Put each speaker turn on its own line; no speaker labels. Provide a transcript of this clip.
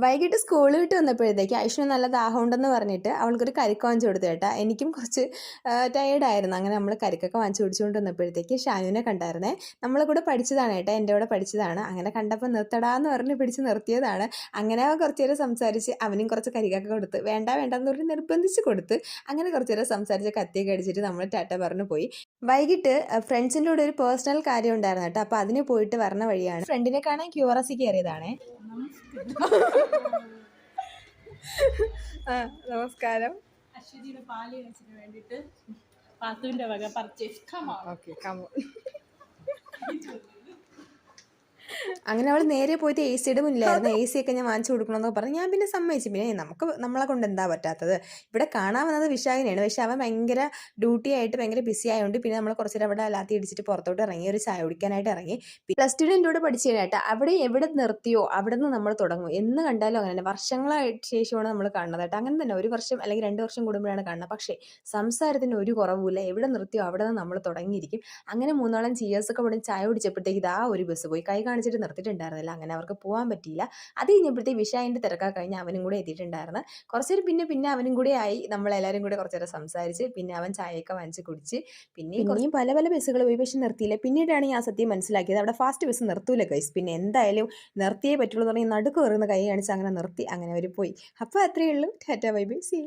വൈകിട്ട് സ്കൂൾ വിട്ട് വന്നപ്പോഴത്തേക്ക് ഐഷുവിന് നല്ല ദാഹം ഉണ്ടെന്ന് പറഞ്ഞിട്ട് അവൾക്കൊരു കരിക്ക് വാങ്ങിച്ചു കൊടുത്തു കേട്ടോ. എനിക്കും കുറച്ച് ടയേർഡായിരുന്നു. അങ്ങനെ നമ്മൾ കരിക്കൊക്കെ വാങ്ങിച്ചു കുടിച്ചുകൊണ്ട് വന്നപ്പോഴത്തേക്ക് ഷാനുവിനെ കണ്ടായിരുന്നേ. നമ്മളെ കൂടെ പഠിച്ചതാണ് കേട്ടോ, എൻ്റെ കൂടെ പഠിച്ചതാണ്. അങ്ങനെ കണ്ടപ്പോൾ നിർത്തടാന്ന് പറഞ്ഞ് പിടിച്ച് നിർത്തിയതാണ്. അങ്ങനെ അവൻ കുറച്ച് നേരം സംസാരിച്ച് അവനും കുറച്ച് കരിക്കൊക്കെ കൊടുത്ത് വേണ്ട വേണ്ടെന്ന് പറഞ്ഞ് നിർബന്ധിച്ച് കൊടുത്ത് അങ്ങനെ കുറച്ച് നേരം സംസാരിച്ച് കത്തിയൊക്കെ അടിച്ചിട്ട് നമ്മൾ ടാറ്റ പറഞ്ഞു പോയി. വൈകിട്ട് ഫ്രണ്ട്സിൻ്റെ കൂടെ ഒരു പേഴ്സണൽ കാര്യം ഉണ്ടായിരുന്നു കേട്ടോ. അപ്പോൾ അതിന് പോയിട്ട് വരണ വഴിയാണ് ഫ്രണ്ടിനെ കാണാൻ ക്യൂറസി കയറിയതാണേ. നമസ്കാരം.
അശ്വതിയുടെ പാല് കാച്ചിന് വേണ്ടിയിട്ട് പാത്തുവിന്റെ വക പർച്ചേസ്.
Okay, come on. അങ്ങനെ അവൾ നേരെ പോയിട്ട് എ സിയുടെ മുന്നിലായിരുന്നു. എ സി ഒക്കെ ഞാൻ വാങ്ങിച്ചു കൊടുക്കണമെന്നൊക്കെ പറഞ്ഞു. ഞാൻ പിന്നെ സമ്മതിച്ചു. പിന്നെ നമ്മളെ കൊണ്ട് എന്താ പറ്റാത്തത്. ഇവിടെ കാണാൻ വന്നത് വിശാഖിനെയാണ്. പക്ഷെ അവൻ ഭയങ്കര ഡ്യൂട്ടി ആയിട്ട് ഭയങ്കര ബിസി ആയതുകൊണ്ട് പിന്നെ നമ്മൾ കുറച്ച് നേരം അവിടെ അല്ലാത്തി ഇടിച്ചിട്ട് പുറത്തോട്ട് ഇറങ്ങി ഒരു ചായ കുടിക്കാനായിട്ട് ഇറങ്ങി. പ്ലസ് ടുവിന് എൻ്റെ കൂടെ പഠിച്ചതിനായിട്ട് അവിടെ എവിടെ നിർത്തിയോ അവിടെ നിന്ന് നമ്മൾ തുടങ്ങും. എന്ന് കണ്ടാലും അങ്ങനെ തന്നെ. വർഷങ്ങളായിട്ട് ശേഷമാണ് നമ്മൾ കാണുന്നത് കേട്ടോ. അങ്ങനെ തന്നെ 1 വർഷം അല്ലെങ്കിൽ 2 വർഷം കൂടുമ്പോഴാണ് കാണുന്നത്. പക്ഷേ സംസാരത്തിന് ഒരു കുറവുമില്ല. എവിടെ നിർത്തിയോ അവിടെ നിന്ന് നമ്മൾ തുടങ്ങിയിരിക്കും. അങ്ങനെ 3 ചീയേഴ്സൊക്കെ ഇവിടെ ചായ കുടിച്ചപ്പോഴത്തേക്ക് ഇതാ ഒരു ബസ് പോയി. കൈ കാണിച്ചിട്ട് നിർത്തിയിട്ടുണ്ടായിരുന്നില്ല. അങ്ങനെ അവർക്ക് പോകാൻ പറ്റിയില്ല. അത് കഴിഞ്ഞപ്പോഴത്തേക്ക് വിഷായൻ്റെ തിരക്കാ കഴിഞ്ഞ് അവനും കൂടെ എത്തിയിട്ടുണ്ടായിരുന്നു. കുറച്ച് നേരം പിന്നെ അവനും കൂടെ ആയി. നമ്മളെല്ലാവരും കൂടെ കുറച്ച് നേരം സംസാരിച്ച് പിന്നെ അവൻ ചായയൊക്കെ വാങ്ങിച്ച് കുടിച്ച് പിന്നെയും പല പല ബസ്സുകൾ പോയി. പക്ഷെ നിർത്തിയില്ല. പിന്നീടാണ് ഞാൻ സത്യം മനസ്സിലാക്കിയത് അവിടെ ഫാസ്റ്റ് ബസ് നിർത്തൂല ഗൈസ്. പിന്നെ എന്തായാലും നിർത്തിയേ പറ്റുള്ളൂ എന്ന് പറഞ്ഞാൽ നടുക്ക് കയറുന്ന കൈ കാണിച്ച് അങ്ങനെ നിർത്തി. അങ്ങനെ അവർ പോയി. അപ്പോൾ അത്രയേ ഉള്ളൂ. Tata bye bye, see.